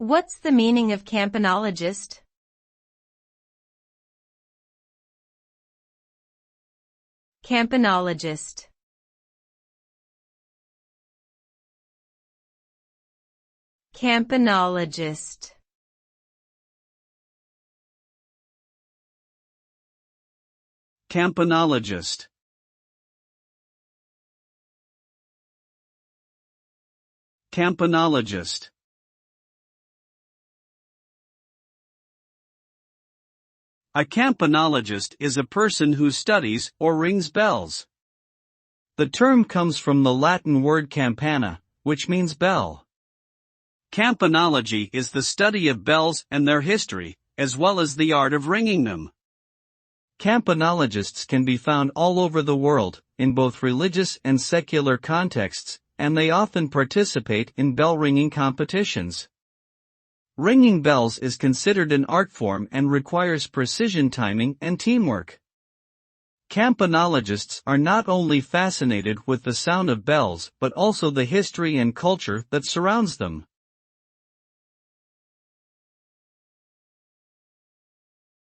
What's the meaning of campanologist? Campanologist. Campanologist. Campanologist. Campanologist. A campanologist is a person who studies or rings bells. The term comes from the Latin word campana, which means bell. Campanology is the study of bells and their history, as well as the art of ringing them. Campanologists can be found all over the world, in both religious and secular contexts, and they often participate in bell-ringing competitions. Ringing bells is considered an art form and requires precision timing and teamwork. Campanologists are not only fascinated with the sound of bells but also the history and culture that surrounds them.